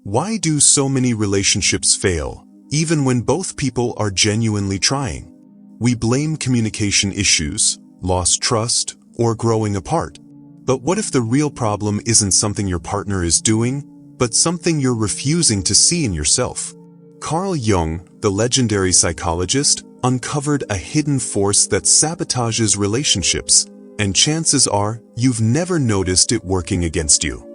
Why do so many relationships fail, even when both people are genuinely trying? We blame communication issues, lost trust, or growing apart. But what if the real problem isn't something your partner is doing, but something you're refusing to see in yourself? Carl Jung, the legendary psychologist, uncovered a hidden force that sabotages relationships, and chances are you've never noticed it working against you.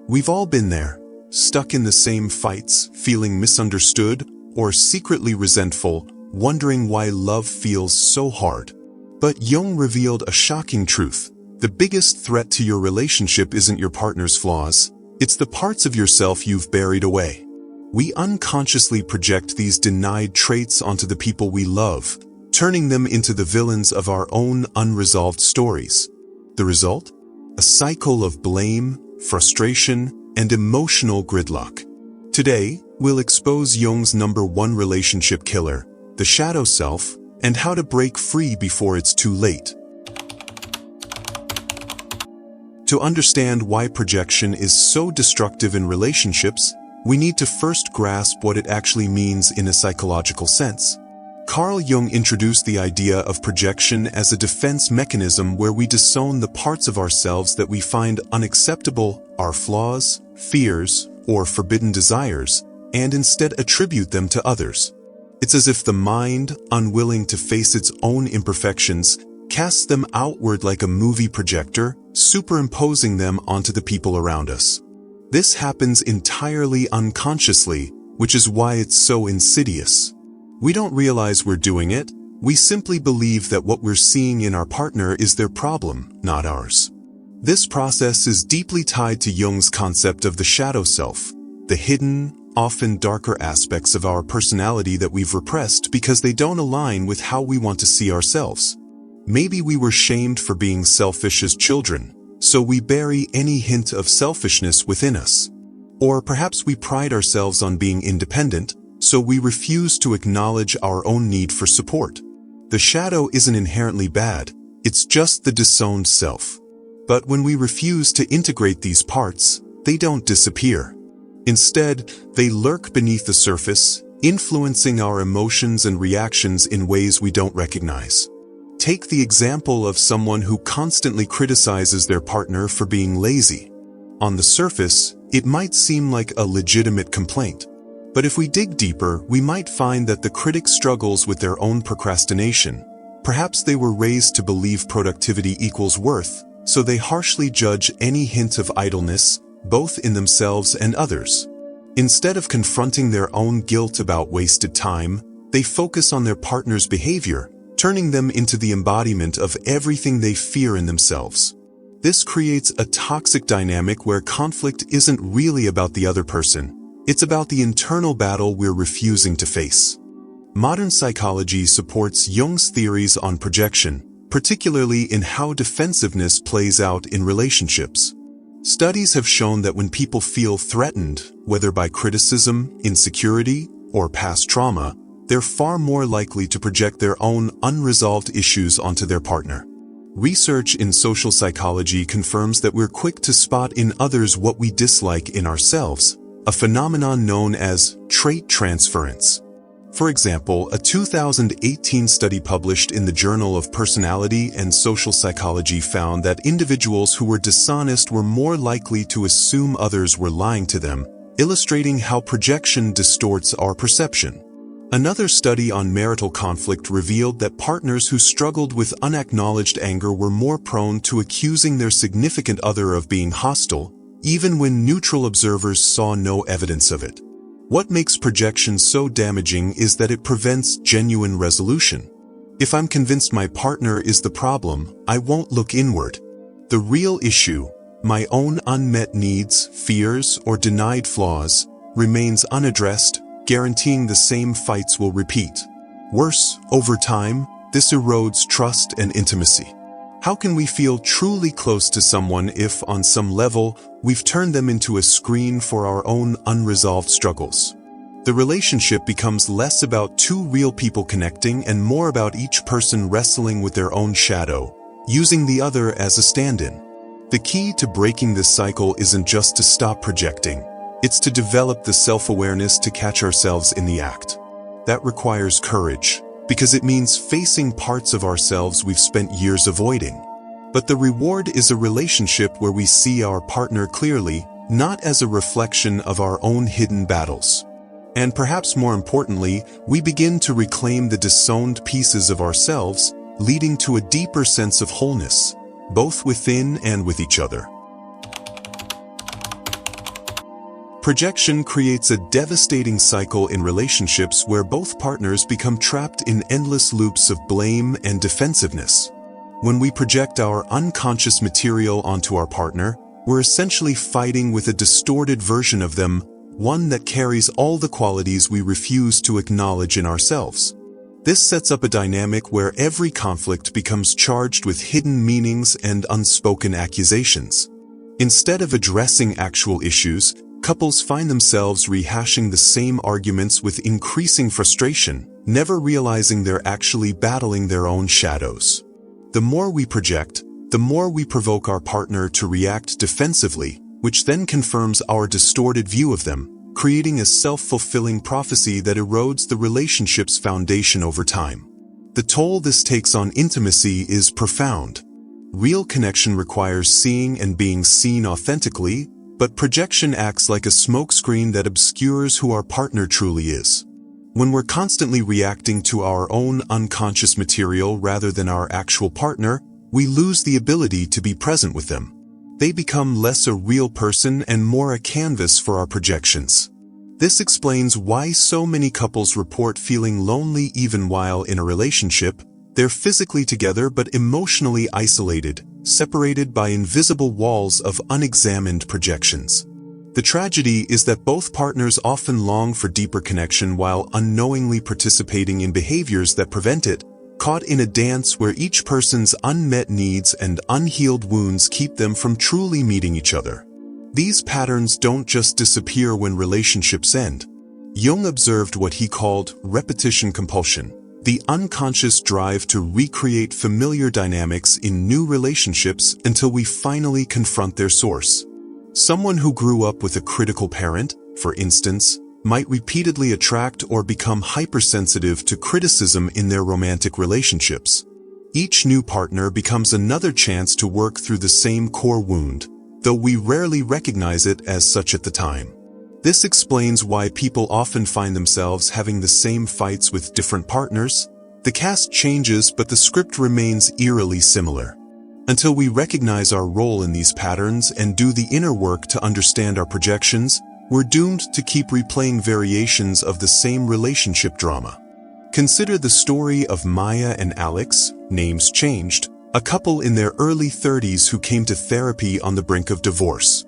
We've all been there, stuck in the same fights, feeling misunderstood, or secretly resentful, wondering why love feels so hard. But Jung revealed a shocking truth. The biggest threat to your relationship isn't your partner's flaws, it's the parts of yourself you've buried away. We unconsciously project these denied traits onto the people we love, turning them into the villains of our own unresolved stories. The result? A cycle of blame, frustration, and emotional gridlock. Today, we'll expose Jung's #1 relationship killer, the shadow self, and how to break free before it's too late. To understand why projection is so destructive in relationships, we need to first grasp what it actually means in a psychological sense. Carl Jung introduced the idea of projection as a defense mechanism where we disown the parts of ourselves that we find unacceptable, our flaws, fears, or forbidden desires, and instead attribute them to others. It's as if the mind, unwilling to face its own imperfections, casts them outward like a movie projector, superimposing them onto the people around us. This happens entirely unconsciously, which is why it's so insidious. We don't realize we're doing it, we simply believe that what we're seeing in our partner is their problem, not ours. This process is deeply tied to Jung's concept of the shadow self, the hidden, often darker aspects of our personality that we've repressed because they don't align with how we want to see ourselves. Maybe we were shamed for being selfish as children, so we bury any hint of selfishness within us. Or perhaps we pride ourselves on being independent, so we refuse to acknowledge our own need for support. The shadow isn't inherently bad, it's just the disowned self. But when we refuse to integrate these parts, they don't disappear. Instead, they lurk beneath the surface, influencing our emotions and reactions in ways we don't recognize. Take the example of someone who constantly criticizes their partner for being lazy. On the surface, it might seem like a legitimate complaint. But if we dig deeper, we might find that the critic struggles with their own procrastination. Perhaps they were raised to believe productivity equals worth, so they harshly judge any hint of idleness, both in themselves and others. Instead of confronting their own guilt about wasted time, they focus on their partner's behavior, turning them into the embodiment of everything they fear in themselves. This creates a toxic dynamic where conflict isn't really about the other person. It's about the internal battle we're refusing to face. Modern psychology supports Jung's theories on projection, particularly in how defensiveness plays out in relationships. Studies have shown that when people feel threatened, whether by criticism, insecurity, or past trauma, they're far more likely to project their own unresolved issues onto their partner. Research in social psychology confirms that we're quick to spot in others what we dislike in ourselves, a phenomenon known as trait transference. For example, a 2018 study published in the Journal of Personality and Social Psychology found that individuals who were dishonest were more likely to assume others were lying to them, illustrating how projection distorts our perception. Another study on marital conflict revealed that partners who struggled with unacknowledged anger were more prone to accusing their significant other of being hostile, even when neutral observers saw no evidence of it. What makes projection so damaging is that it prevents genuine resolution. If I'm convinced my partner is the problem, I won't look inward. The real issue, my own unmet needs, fears, or denied flaws, remains unaddressed, guaranteeing the same fights will repeat. Worse, over time, this erodes trust and intimacy. How can we feel truly close to someone if, on some level, we've turned them into a screen for our own unresolved struggles? The relationship becomes less about two real people connecting and more about each person wrestling with their own shadow, using the other as a stand-in. The key to breaking this cycle isn't just to stop projecting. It's to develop the self-awareness to catch ourselves in the act. That requires courage, because it means facing parts of ourselves we've spent years avoiding. But the reward is a relationship where we see our partner clearly, not as a reflection of our own hidden battles. And perhaps more importantly, we begin to reclaim the disowned pieces of ourselves, leading to a deeper sense of wholeness, both within and with each other. Projection creates a devastating cycle in relationships where both partners become trapped in endless loops of blame and defensiveness. When we project our unconscious material onto our partner, we're essentially fighting with a distorted version of them, one that carries all the qualities we refuse to acknowledge in ourselves. This sets up a dynamic where every conflict becomes charged with hidden meanings and unspoken accusations. Instead of addressing actual issues, couples find themselves rehashing the same arguments with increasing frustration, never realizing they're actually battling their own shadows. The more we project, the more we provoke our partner to react defensively, which then confirms our distorted view of them, creating a self-fulfilling prophecy that erodes the relationship's foundation over time. The toll this takes on intimacy is profound. Real connection requires seeing and being seen authentically, but projection acts like a smokescreen that obscures who our partner truly is. When we're constantly reacting to our own unconscious material rather than our actual partner, we lose the ability to be present with them. They become less a real person and more a canvas for our projections. This explains why so many couples report feeling lonely even while in a relationship. They're physically together but emotionally isolated, separated by invisible walls of unexamined projections. The tragedy is that both partners often long for deeper connection while unknowingly participating in behaviors that prevent it, caught in a dance where each person's unmet needs and unhealed wounds keep them from truly meeting each other. These patterns don't just disappear when relationships end. Jung observed what he called repetition compulsion, the unconscious drive to recreate familiar dynamics in new relationships until we finally confront their source. Someone who grew up with a critical parent, for instance, might repeatedly attract or become hypersensitive to criticism in their romantic relationships. Each new partner becomes another chance to work through the same core wound, though we rarely recognize it as such at the time. This explains why people often find themselves having the same fights with different partners. The cast changes, but the script remains eerily similar. Until we recognize our role in these patterns and do the inner work to understand our projections, we're doomed to keep replaying variations of the same relationship drama. Consider the story of Maya and Alex, names changed, a couple in their early 30s who came to therapy on the brink of divorce.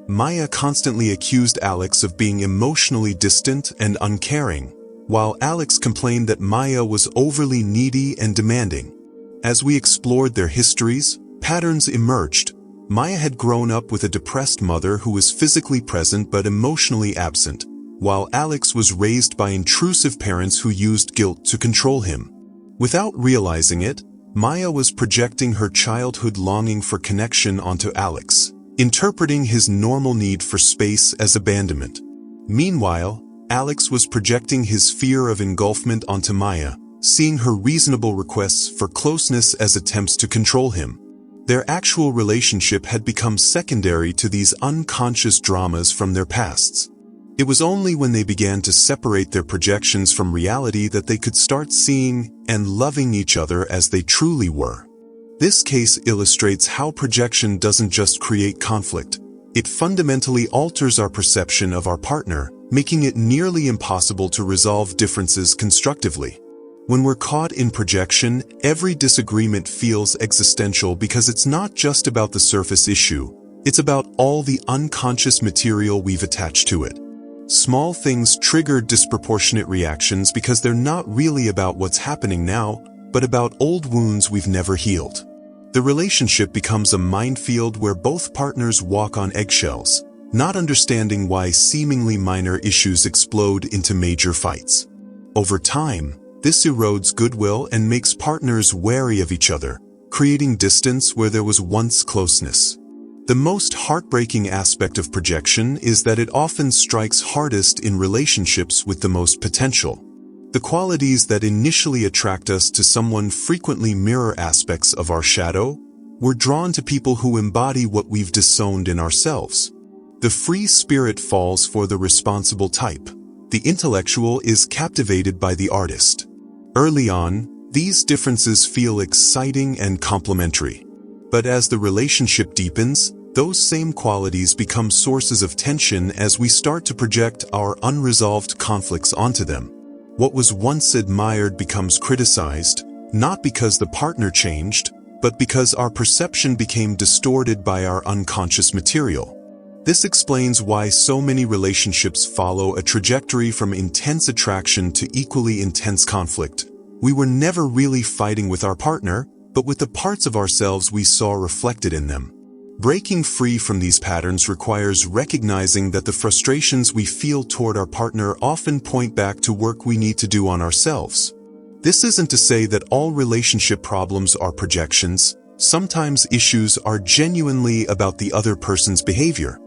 Maya constantly accused Alex of being emotionally distant and uncaring, while Alex complained that Maya was overly needy and demanding. As we explored their histories, patterns emerged. Maya had grown up with a depressed mother who was physically present but emotionally absent, while Alex was raised by intrusive parents who used guilt to control him. Without realizing it, Maya was projecting her childhood longing for connection onto Alex, interpreting his normal need for space as abandonment. Meanwhile, Alex was projecting his fear of engulfment onto Maya, seeing her reasonable requests for closeness as attempts to control him. Their actual relationship had become secondary to these unconscious dramas from their pasts. It was only when they began to separate their projections from reality that they could start seeing and loving each other as they truly were. This case illustrates how projection doesn't just create conflict. It fundamentally alters our perception of our partner, making it nearly impossible to resolve differences constructively. When we're caught in projection, every disagreement feels existential because it's not just about the surface issue, it's about all the unconscious material we've attached to it. Small things trigger disproportionate reactions because they're not really about what's happening now, but about old wounds we've never healed. The relationship becomes a minefield where both partners walk on eggshells, not understanding why seemingly minor issues explode into major fights. Over time, this erodes goodwill and makes partners wary of each other, creating distance where there was once closeness. The most heartbreaking aspect of projection is that it often strikes hardest in relationships with the most potential. The qualities that initially attract us to someone frequently mirror aspects of our shadow. We're drawn to people who embody what we've disowned in ourselves. The free spirit falls for the responsible type. The intellectual is captivated by the artist. Early on, these differences feel exciting and complementary. But as the relationship deepens, those same qualities become sources of tension as we start to project our unresolved conflicts onto them. What was once admired becomes criticized, not because the partner changed, but because our perception became distorted by our unconscious material. This explains why so many relationships follow a trajectory from intense attraction to equally intense conflict. We were never really fighting with our partner, but with the parts of ourselves we saw reflected in them. Breaking free from these patterns requires recognizing that the frustrations we feel toward our partner often point back to work we need to do on ourselves. This isn't to say that all relationship problems are projections. Sometimes issues are genuinely about the other person's behavior.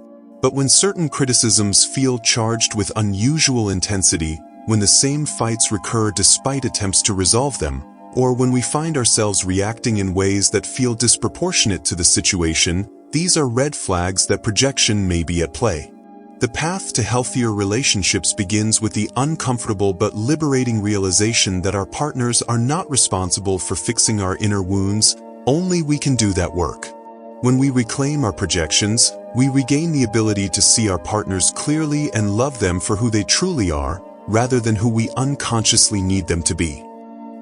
But when certain criticisms feel charged with unusual intensity, when the same fights recur despite attempts to resolve them, or when we find ourselves reacting in ways that feel disproportionate to the situation, these are red flags that projection may be at play. The path to healthier relationships begins with the uncomfortable but liberating realization that our partners are not responsible for fixing our inner wounds. Only we can do that work. When we reclaim our projections, we regain the ability to see our partners clearly and love them for who they truly are, rather than who we unconsciously need them to be.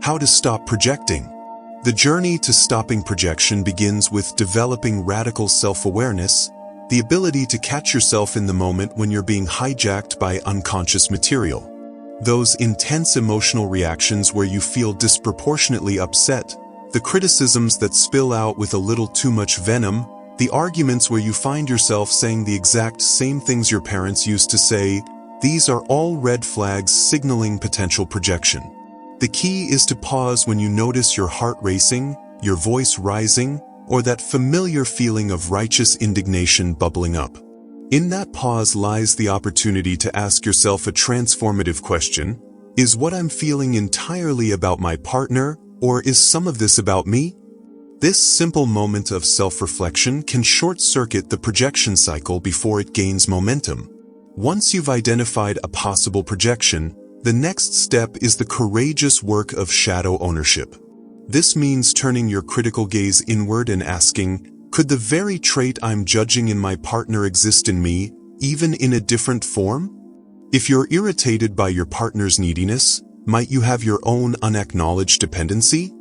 How to stop projecting? The journey to stopping projection begins with developing radical self-awareness, the ability to catch yourself in the moment when you're being hijacked by unconscious material. Those intense emotional reactions where you feel disproportionately upset, the criticisms that spill out with a little too much venom, the arguments where you find yourself saying the exact same things your parents used to say, these are all red flags signaling potential projection. The key is to pause when you notice your heart racing, your voice rising, or that familiar feeling of righteous indignation bubbling up. In that pause lies the opportunity to ask yourself a transformative question: is what I'm feeling entirely about my partner, or is some of this about me? This simple moment of self-reflection can short-circuit the projection cycle before it gains momentum. Once you've identified a possible projection, the next step is the courageous work of shadow ownership. This means turning your critical gaze inward and asking, could the very trait I'm judging in my partner exist in me, even in a different form? If you're irritated by your partner's neediness, might you have your own unacknowledged dependency?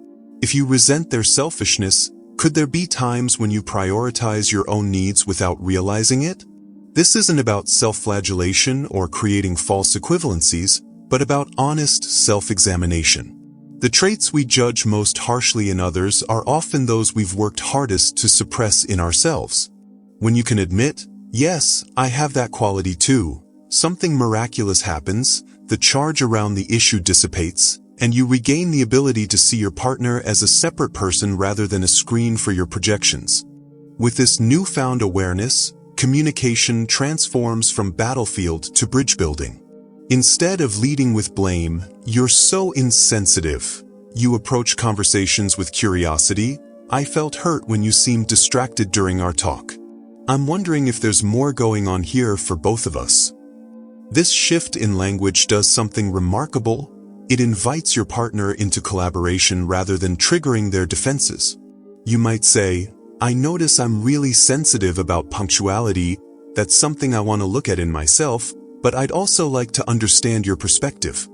If you resent their selfishness, could there be times when you prioritize your own needs without realizing it? This isn't about self-flagellation or creating false equivalencies, but about honest self-examination. The traits we judge most harshly in others are often those we've worked hardest to suppress in ourselves. When you can admit, yes, I have that quality too, something miraculous happens, the charge around the issue dissipates, and you regain the ability to see your partner as a separate person rather than a screen for your projections. With this newfound awareness, communication transforms from battlefield to bridge building. Instead of leading with blame, you're so insensitive. You approach conversations with curiosity. I felt hurt when you seemed distracted during our talk. I'm wondering if there's more going on here for both of us. This shift in language does something remarkable. It invites your partner into collaboration rather than triggering their defenses. You might say, I notice I'm really sensitive about punctuality. That's something I want to look at in myself, but I'd also like to understand your perspective.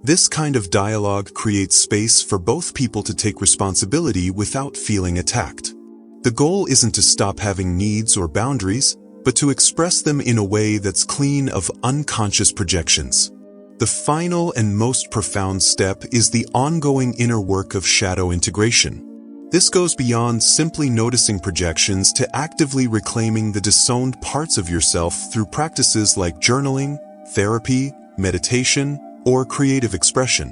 This kind of dialogue creates space for both people to take responsibility without feeling attacked. The goal isn't to stop having needs or boundaries, but to express them in a way that's clean of unconscious projections. The final and most profound step is the ongoing inner work of shadow integration. This goes beyond simply noticing projections to actively reclaiming the disowned parts of yourself through practices like journaling, therapy, meditation, or creative expression.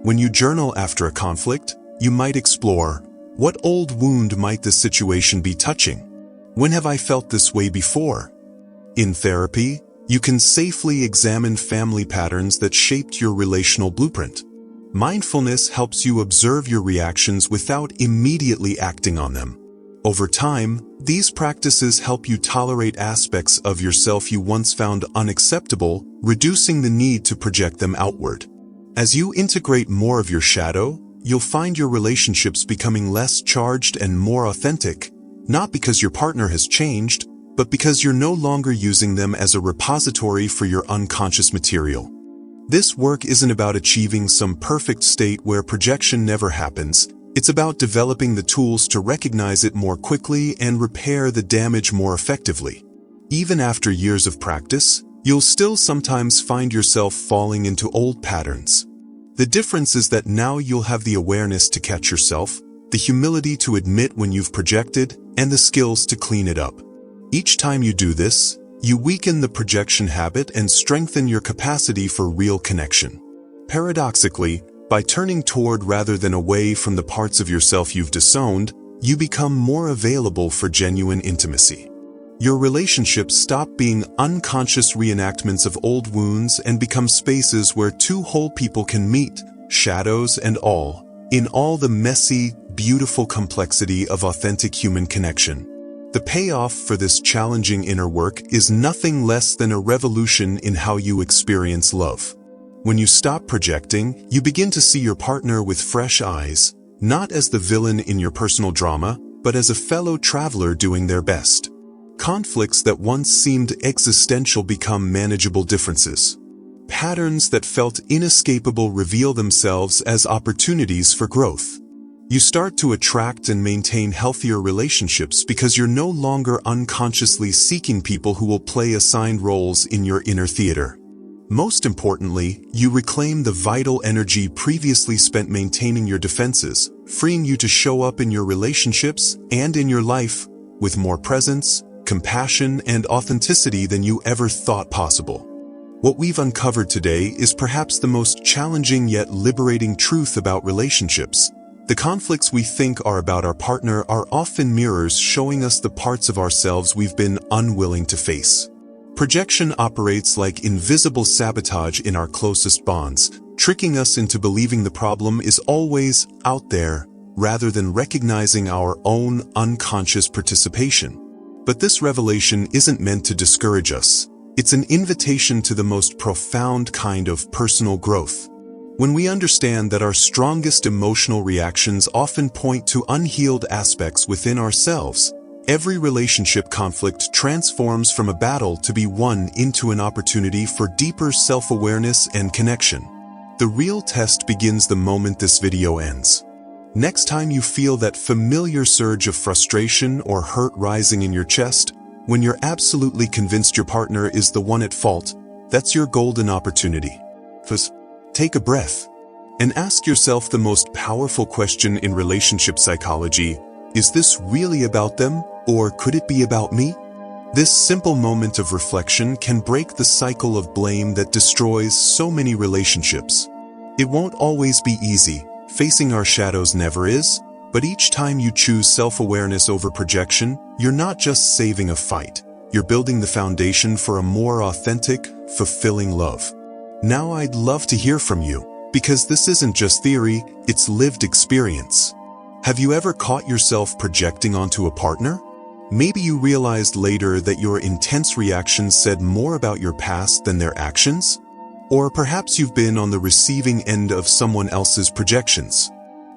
When you journal after a conflict, you might explore, what old wound might this situation be touching? When have I felt this way before? In therapy, you can safely examine family patterns that shaped your relational blueprint. Mindfulness helps you observe your reactions without immediately acting on them. Over time, these practices help you tolerate aspects of yourself you once found unacceptable, reducing the need to project them outward. As you integrate more of your shadow, you'll find your relationships becoming less charged and more authentic, not because your partner has changed, but because you're no longer using them as a repository for your unconscious material. This work isn't about achieving some perfect state where projection never happens. It's about developing the tools to recognize it more quickly and repair the damage more effectively. Even after years of practice, you'll still sometimes find yourself falling into old patterns. The difference is that now you'll have the awareness to catch yourself, the humility to admit when you've projected, and the skills to clean it up. Each time you do this, you weaken the projection habit and strengthen your capacity for real connection. Paradoxically, by turning toward rather than away from the parts of yourself you've disowned, you become more available for genuine intimacy. Your relationships stop being unconscious reenactments of old wounds and become spaces where two whole people can meet, shadows and all, in all the messy, beautiful complexity of authentic human connection. The payoff for this challenging inner work is nothing less than a revolution in how you experience love. When you stop projecting, you begin to see your partner with fresh eyes, not as the villain in your personal drama, but as a fellow traveler doing their best. Conflicts that once seemed existential become manageable differences. Patterns that felt inescapable reveal themselves as opportunities for growth. You start to attract and maintain healthier relationships because you're no longer unconsciously seeking people who will play assigned roles in your inner theater. Most importantly, you reclaim the vital energy previously spent maintaining your defenses, freeing you to show up in your relationships and in your life with more presence, compassion, and authenticity than you ever thought possible. What we've uncovered today is perhaps the most challenging yet liberating truth about relationships. The conflicts we think are about our partner are often mirrors showing us the parts of ourselves we've been unwilling to face. Projection operates like invisible sabotage in our closest bonds, tricking us into believing the problem is always out there, rather than recognizing our own unconscious participation. But this revelation isn't meant to discourage us. It's an invitation to the most profound kind of personal growth. When we understand that our strongest emotional reactions often point to unhealed aspects within ourselves, every relationship conflict transforms from a battle to be won into an opportunity for deeper self-awareness and connection. The real test begins the moment this video ends. Next time you feel that familiar surge of frustration or hurt rising in your chest, when you're absolutely convinced your partner is the one at fault, that's your golden opportunity. First, take a breath and ask yourself the most powerful question in relationship psychology: is this really about them, or could it be about me? This simple moment of reflection can break the cycle of blame that destroys so many relationships. It won't always be easy. Facing our shadows never is, but each time you choose self-awareness over projection, you're not just saving a fight. You're building the foundation for a more authentic, fulfilling love. Now I'd love to hear from you, because this isn't just theory, it's lived experience. Have you ever caught yourself projecting onto a partner? Maybe you realized later that your intense reactions said more about your past than their actions? Or perhaps you've been on the receiving end of someone else's projections.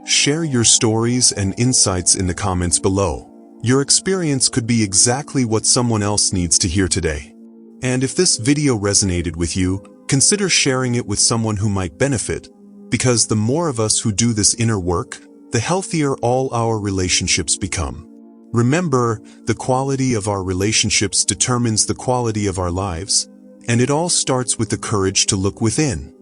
Share your stories and insights in the comments below. Your experience could be exactly what someone else needs to hear today. And if this video resonated with you, consider sharing it with someone who might benefit, because the more of us who do this inner work, the healthier all our relationships become. Remember, the quality of our relationships determines the quality of our lives, and it all starts with the courage to look within.